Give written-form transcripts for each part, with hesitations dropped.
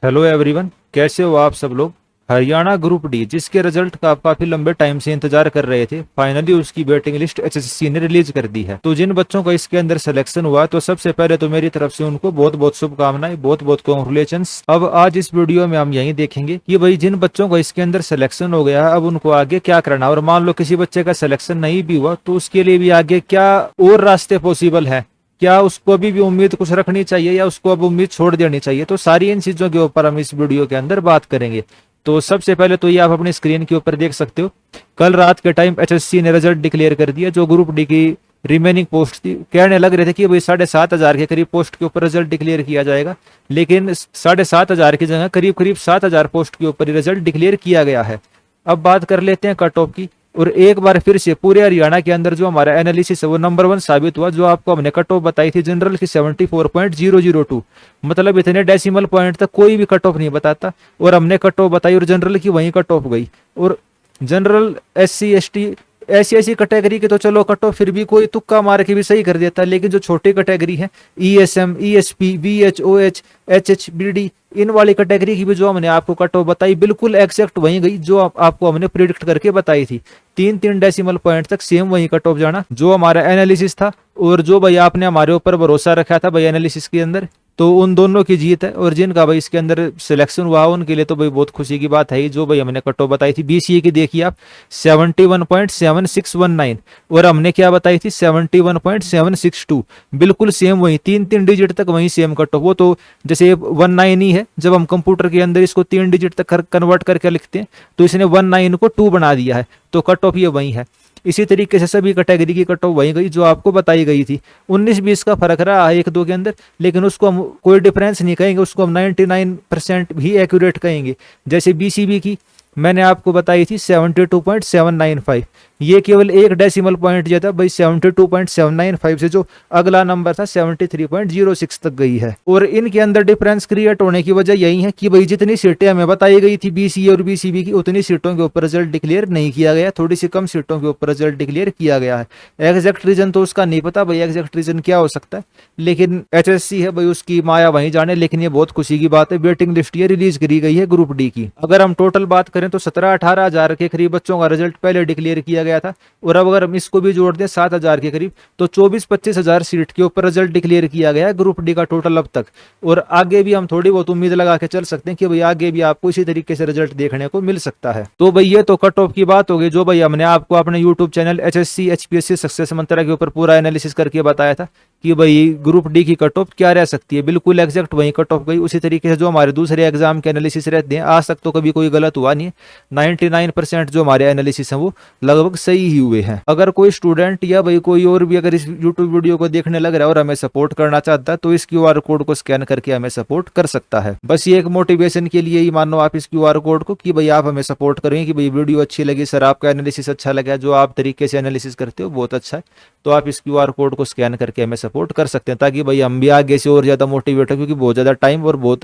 Hello everyone, कैसे हो आप सब लोग। हरियाणा ग्रुप डी जिसके रिजल्ट का आप काफी लंबे टाइम से इंतजार कर रहे थे, फाइनली उसकी वेटिंग लिस्ट एचएससी ने रिलीज कर दी है। तो जिन बच्चों का इसके अंदर सिलेक्शन हुआ, तो सबसे पहले तो मेरी तरफ से उनको बहुत बहुत शुभकामनाएं, बहुत बहुत कॉन्ग्रेचुलेशंस। अब आज इस वीडियो में हम यही देखेंगे कि भाई जिन बच्चों का इसके अंदर सिलेक्शन हो गया है, अब उनको आगे क्या करना है। और मान लो किसी बच्चे का सिलेक्शन नहीं भी हुआ, तो उसके लिए भी आगे क्या और रास्ते पॉसिबल है। क्या उसको अभी भी उम्मीद कुछ रखनी चाहिए या उसको अब उम्मीद छोड़ देनी चाहिए। तो सारी इन चीजों के ऊपर हम इस वीडियो के अंदर बात करेंगे। तो सबसे पहले तो ये आप अपनी स्क्रीन के ऊपर देख सकते हो, कल रात के टाइम एचएससी ने रिजल्ट डिक्लेयर कर दिया। जो ग्रुप डी की रिमेनिंग पोस्ट थी, कहने लग रहे थे कि भाई 7,500 के करीब पोस्ट के ऊपर रिजल्ट डिक्लेयर किया जाएगा, लेकिन 7,500 की जगह करीब करीब 7,000 पोस्ट के ऊपर रिजल्ट डिक्लेयर किया गया है। अब बात कर लेते हैं कट ऑफ की। और एक बार फिर से पूरे हरियाणा के अंदर जो हमारा एनालिसिस है वो नंबर 1 साबित हुआ। जो आपको हमने कट ऑफ बताई थी जनरल की 74.002, मतलब इतने डेसिमल पॉइंट तक कोई भी कट ऑफ नहीं बताता, और हमने कट ऑफ बताई और जनरल की वहीं कट ऑफ गई। और जनरल SC ST ऐसी ऐसी कैटेगरी के तो चलो कट ऑफ फिर भी कोई तुक्का मार के भी सही कर देता है, लेकिन जो छोटी कैटेगरी है ESM ESP VH OH HHBD, इन वाली कैटेगरी की भी जो हमने आपको कट ऑफ बताई बिल्कुल एक्जैक्ट वहीं गई जो आपको हमने प्रिडिक्ट करके बताई थी। 3-3 डेसिमल पॉइंट तक सेम वहीं कट ऑफ जाना जो हमारा एनालिसिस था। और जो भाई आपने हमारे ऊपर भरोसा रखा था भाई एनालिसिस के अंदर, तो उन दोनों की जीत है। और जिनका भाई इसके अंदर सिलेक्शन हुआ उनके लिए तो भाई बहुत खुशी की बात है। जो भाई हमने कट ऑफ बताई थी BCA की, देखिए आप 71.7619, और हमने क्या बताई थी 71.762, बिल्कुल सेम वही 3-3 डिजिट तक वही सेम कट ऑफ। वो तो जैसे 19 ही है, जब हम कंप्यूटर के अंदर इसको 3 डिजिट तक कन्वर्ट करके लिखते हैं तो इसने 19 को 2 बना दिया है, तो कट ऑफ ये वही है। इसी तरीके से सभी कैटेगरी की कट ऑफ वही गई जो आपको बताई गई थी। 19-20 का फर्क रहा है 1-2 के अंदर, लेकिन उसको हम कोई डिफरेंस नहीं कहेंगे, उसको हम 99% भी एक्यूरेट कहेंगे। जैसे BCB की मैंने आपको बताई थी 72.795, ये केवल एक डेसिमल पॉइंट जो था भाई 72.795 से जो अगला नंबर था 73.06 तक गई है। और इनके अंदर डिफरेंस क्रिएट होने की वजह यही है कि भाई जितनी सीटें हमें बताई गई थी BCA और BCB की, उतनी सीटों के ऊपर रिजल्ट डिक्लेयर नहीं किया गया, थोड़ी सी कम सीटों के ऊपर रिजल्ट डिक्लेयर किया गया है। एग्जैक्ट रीजन तो उसका नहीं पता भाई, एग्जैक्ट रीजन क्या हो सकता है, लेकिन HSC है भाई उसकी माया वहीं जाने। लेकिन ये बहुत खुशी की बात है, वेटिंग लिस्ट ये रिलीज करी गई है ग्रुप डी की। अगर हम टोटल बात करें तो 17-18 हजार के करीब बच्चों का रिजल्ट पहले डिक्लेयर किया गया था, और अब अगर हम इसको भी जोड़ दें 7,000 के करीब, तो 24-25 हजार सीट के ऊपर रिजल्ट डिक्लेयर किया गया है ग्रुप डी का टोटल अब तक। और आगे भी हम थोड़ी बहुत उम्मीद लगा के चल सकते हैं कि भाई आगे भी आपको इसी तरीके से रिजल्ट देखने को मिल सकता है। तो भाई ये तो कट ऑफ की बात हो गई, जो भाई हमने आपको अपने YouTube channel HSC HPSC success mantra के ऊपर पूरा एनालिसिस करके बताया था कि भाई ग्रुप डी की कट ऑफ क्या रह सकती है, बिल्कुल एग्जैक्ट वही कट ऑफ गई। उसी तरीके से जो हमारे दूसरे एग्जाम के एनालिसिस रहते हैं, आज तक तो कभी कोई गलत हुआ नहीं है। 99% जो हमारे एनालिसिस हैं वो लगभग सही ही हुए हैं। अगर कोई स्टूडेंट या भाई कोई और भी अगर इस यूट्यूब वीडियो को देखने लग रहा है और हमें सपोर्ट करना चाहता है, तो इस QR कोड को स्कैन करके हमें सपोर्ट कर सकता है। बस ये एक मोटिवेशन के लिए ही मानो आप इस QR कोड को कि भाई आप हमें सपोर्ट करेंगे कि भाई वीडियो अच्छी लगी, सर आपका एनालिसिस अच्छा लगा, जो आप तरीके से एनालिसिस करते हो बहुत अच्छा है, तो आप इस QR कोड को स्कैन करके हमें सपोर्ट कर सकते हैं, ताकि भाई हम भी आगे से और ज्यादा मोटिवेट हो। क्योंकि बहुत ज्यादा टाइम और बहुत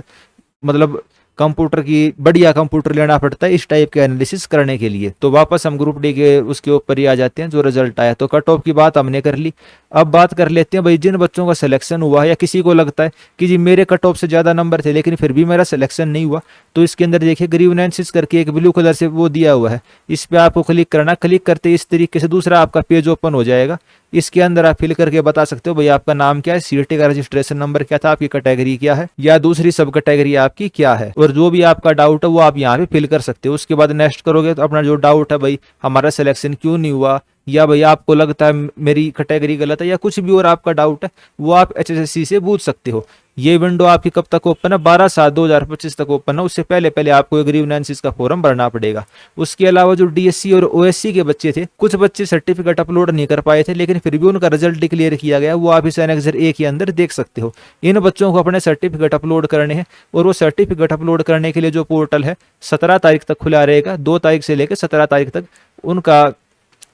मतलब कंप्यूटर की बढ़िया कंप्यूटर लेना पड़ता है इस टाइप के एनालिसिस करने के लिए। तो वापस हम ग्रुप डी के उसके ऊपर ही आ जाते हैं, जो रिजल्ट आया। तो कट ऑफ की बात हमने कर ली, अब बात कर लेते हैं भाई जिन बच्चों का सिलेक्शन हुआ है, या किसी को लगता है कि जी मेरे कट ऑफ से ज्यादा नंबर थे लेकिन फिर भी मेरा सिलेक्शन नहीं हुआ, तो इसके अंदर देखिए ग्रीवेंसेस करके एक ब्लू कलर से वो दिया हुआ है, इस पे आपको क्लिक करना। क्लिक करते इस तरीके से दूसरा आपका पेज ओपन हो जाएगा। इसके अंदर आप फिल करके बता सकते हो भाई आपका नाम क्या है, CT का रजिस्ट्रेशन नंबर क्या था, आपकी कैटेगरी क्या है, या दूसरी सब कैटेगरी आपकी क्या है, और जो भी आपका डाउट है वो आप यहाँ पे फिल कर सकते हो। उसके बाद नेक्स्ट करोगे तो अपना जो डाउट है भाई हमारा सिलेक्शन क्यों नहीं हुआ, या भाई आपको लगता है मेरी कैटेगरी गलत है, या कुछ भी और आपका डाउट है वो आप HSC से पूछ सकते हो। ये विंडो आपकी कब तक ओपन है, 12/7/2025 तक ओपन है। उससे पहले पहले आपको ग्रीवेंसेस का फॉर्म भरना पड़ेगा। उसके अलावा जो DSC और OSC के बच्चे थे, कुछ बच्चे सर्टिफिकेट अपलोड नहीं कर पाए थे लेकिन फिर भी उनका रिजल्ट डिक्लेयर किया गया, वो आप इस एनेक्सर A के अंदर देख सकते हो। इन बच्चों को अपने सर्टिफिकेट अपलोड करने हैं, और वो सर्टिफिकेट अपलोड करने के लिए जो पोर्टल है 17 तारीख तक खुला रहेगा। 2 तारीख से लेकर 17 तारीख तक उनका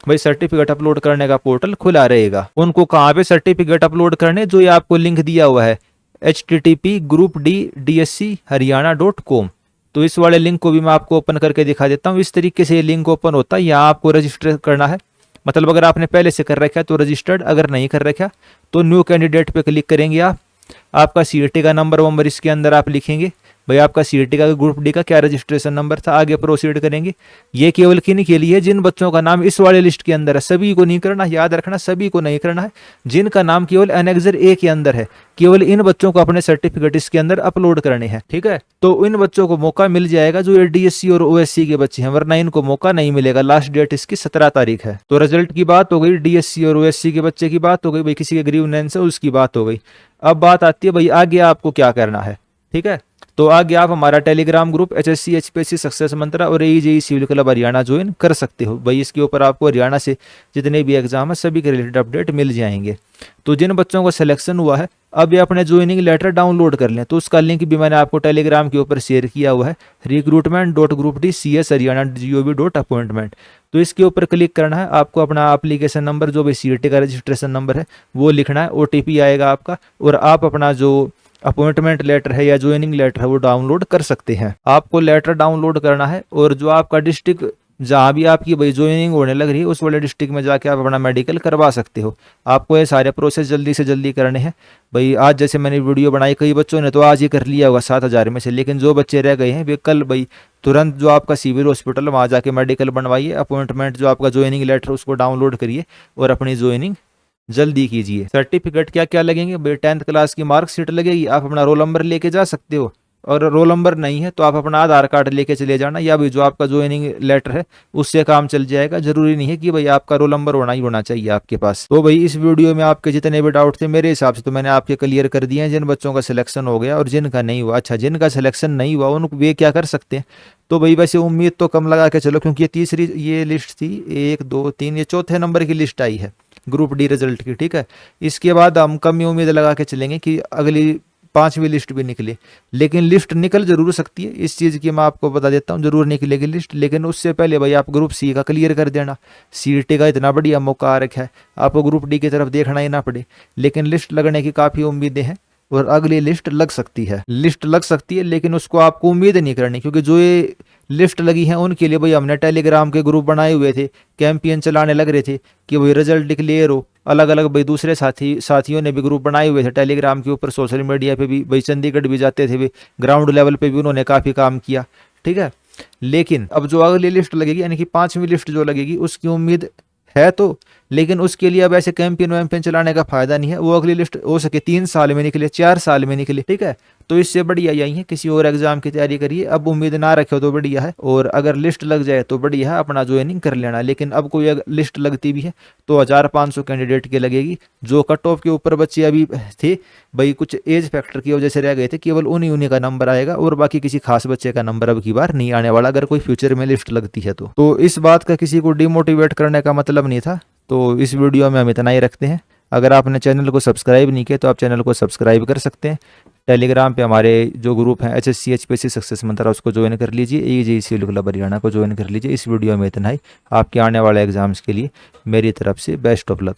भाई सर्टिफिकेट अपलोड करने का पोर्टल खुला रहेगा। उनको कहाँ पे सर्टिफिकेट अपलोड करने, जो ये आपको लिंक दिया हुआ है http://groupd.dsc.haryana.com, तो इस वाले लिंक को भी मैं आपको ओपन करके दिखा देता हूँ। इस तरीके से ये लिंक ओपन होता है, यहाँ आपको रजिस्टर करना है। मतलब अगर आपने पहले से कर रखा है तो रजिस्टर्ड, अगर नहीं कर रखा तो न्यू कैंडिडेट पे क्लिक करेंगे आप। आपका CT का नंबर इसके अंदर आप लिखेंगे। भाई आपका सीईटी का ग्रुप डी का क्या रजिस्ट्रेशन नंबर था, आगे प्रोसीड करेंगे। ये केवल किन के लिए, जिन बच्चों का नाम इस वाले लिस्ट के अंदर है, सभी को नहीं करना, याद रखना सभी को नहीं करना है। जिनका नाम केवल एनेक्सर ए के अंदर है, केवल इन बच्चों को अपने सर्टिफिकेट इसके अंदर अपलोड करने हैं, ठीक है। तो इन बच्चों को मौका मिल जाएगा जो डीएससी और ओएससी के बच्चे हैं, वरना इनको मौका नहीं मिलेगा। लास्ट डेट इसकी 17 तारीख है। तो रिजल्ट की बात हो गई, डीएससी और ओएससी के बच्चे की बात हो गई, भाई किसी के ग्रीवनेंस है उसकी बात हो गई। अब बात आती है भाई आगे आपको क्या करना है, ठीक है। तो आगे आप हमारा Telegram group HSC HPSC success mantra और AEJE civil club Haryana join कर सकते हो। भाई इसके ऊपर आपको हरियाणा से जितने भी एग्जाम है सभी के रिलेटेड अपडेट मिल जाएंगे। तो जिन बच्चों का सिलेक्शन हुआ है अब ये अपने ज्वाइनिंग लेटर डाउनलोड कर लें, तो उसका लिंक भी मैंने आपको टेलीग्राम के ऊपर शेयर किया हुआ है, recruitment.group.d.cs.haryana.gov.appointment। तो इसके ऊपर क्लिक करना है, आपको अपना एप्लीकेशन नंबर जो भी सीईटी का रजिस्ट्रेशन नंबर है वो लिखना है, ओटीपी आएगा आपका, और आप अपना जो अपॉइंटमेंट लेटर है या ज्वाइनिंग लेटर है वो डाउनलोड कर सकते हैं। आपको लेटर डाउनलोड करना है और जो आपका डिस्ट्रिक्ट जहाँ भी आपकी भाई ज्वाइनिंग होने लग रही है उस वाले डिस्ट्रिक्ट में जाके आप अपना मेडिकल करवा सकते हो। आपको ये सारे प्रोसेस जल्दी से जल्दी करने हैं। भाई आज जैसे मैंने वीडियो बनाई, कई बच्चों ने तो आज ही कर लिया होगा 7,000 में से, लेकिन जो बच्चे रह गए हैं वे कल भाई तुरंत जो आपका सिविल हॉस्पिटल वहाँ जाके मेडिकल बनवाइए, अपॉइंटमेंट जो आपका ज्वाइनिंग लेटर उसको डाउनलोड करिए और अपनी ज्वाइनिंग जल्दी कीजिए। सर्टिफिकेट क्या क्या लगेंगे भाई, 10th क्लास की मार्कशीट लगेगी, आप अपना रोल नंबर लेके जा सकते हो, और रोल नंबर नहीं है तो आप अपना आधार कार्ड लेके चले जाना, या भी जो आपका ज्वाइनिंग लेटर है उससे काम चल जाएगा। जरूरी नहीं है कि भाई आपका रोल नंबर होना ही होना चाहिए आपके पास। तो भाई इस वीडियो में आपके जितने भी डाउट थे मेरे हिसाब से तो मैंने आपके क्लियर कर दिए हैं, जिन बच्चों का सिलेक्शन हो गया और जिनका नहीं हुआ। अच्छा, जिनका सिलेक्शन नहीं हुआ उनको वे क्या कर सकते हैं, तो भाई वैसे उम्मीद तो कम लगा के चलो, क्योंकि ये तीसरी ये लिस्ट थी, 1 2 3 ये चौथे नंबर की लिस्ट आई है ग्रुप डी रिजल्ट की, ठीक है। इसके बाद हम कम ही उम्मीद लगा के चलेंगे कि अगली 5वीं लिस्ट भी निकले, लेकिन लिस्ट निकल जरूर सकती है, इस चीज़ की मैं आपको बता देता हूँ, जरूर निकलेगी लिस्ट। लेकिन उससे पहले भाई आप ग्रुप सी का क्लियर कर देना, सीईटी का इतना बढ़िया मौका आ रखा है, आपको ग्रुप डी की तरफ देखना ही ना पड़े। लेकिन लिस्ट लगने की काफ़ी उम्मीदें हैं और अगली लिस्ट लग सकती है, लिस्ट लग सकती है, लेकिन उसको आपको उम्मीद नहीं करनी, क्योंकि जो ये लिस्ट लगी है उनके लिए भाई हमने टेलीग्राम के ग्रुप बनाए हुए थे, कैंपेन चलाने लग रहे थे कि भाई रिजल्ट डिक्लेयर हो। अलग अलग भाई दूसरे साथियों ने भी ग्रुप बनाए हुए थे टेलीग्राम के ऊपर, सोशल मीडिया पे भी भाई चंडीगढ़ भी जाते थे, वे ग्राउंड लेवल पे भी उन्होंने काफ़ी काम किया, ठीक है। लेकिन अब जो अगली लिस्ट लगेगी यानी कि 5वीं लिस्ट जो लगेगी उसकी उम्मीद है तो, लेकिन उसके लिए अब ऐसे कैंपेन वैम्पेन चलाने का फायदा नहीं है। वो अगली लिस्ट हो सके 3 साल में निकले, 4 साल में निकले, ठीक है। तो इससे बढ़िया यही है किसी और एग्जाम की तैयारी करिए, अब उम्मीद ना रखे तो बढ़िया है, और अगर लिस्ट लग जाए तो बढ़िया है, अपना ज्वाइनिंग कर लेना। लेकिन अब कोई लिस्ट लगती भी है तो 1500 कैंडिडेट की लगेगी। जो कट ऑफ के ऊपर बच्चे अभी थे भाई कुछ एज फैक्टर की वजह से रह गए थे, केवल उन्हीं का नंबर आएगा और बाकी किसी खास बच्चे का नंबर अब की बार नहीं आने वाला, अगर कोई फ्यूचर में लिस्ट लगती है तो इस बात का किसी को डिमोटिवेट करने का मतलब नहीं था। तो इस वीडियो में हम इतना ही रखते हैं। अगर आपने चैनल को सब्सक्राइब नहीं किया तो आप चैनल को सब्सक्राइब कर सकते हैं। टेलीग्राम पे हमारे जो ग्रुप हैं एचएससी एचपीएससी सक्सेस मंत्रा उसको ज्वाइन कर लीजिए, एईजेई सिविल क्लब हरियाणा को ज्वाइन कर लीजिए। इस वीडियो में इतना ही। आपके आने वाले एग्जाम्स के लिए मेरी तरफ से बेस्ट ऑफ लक।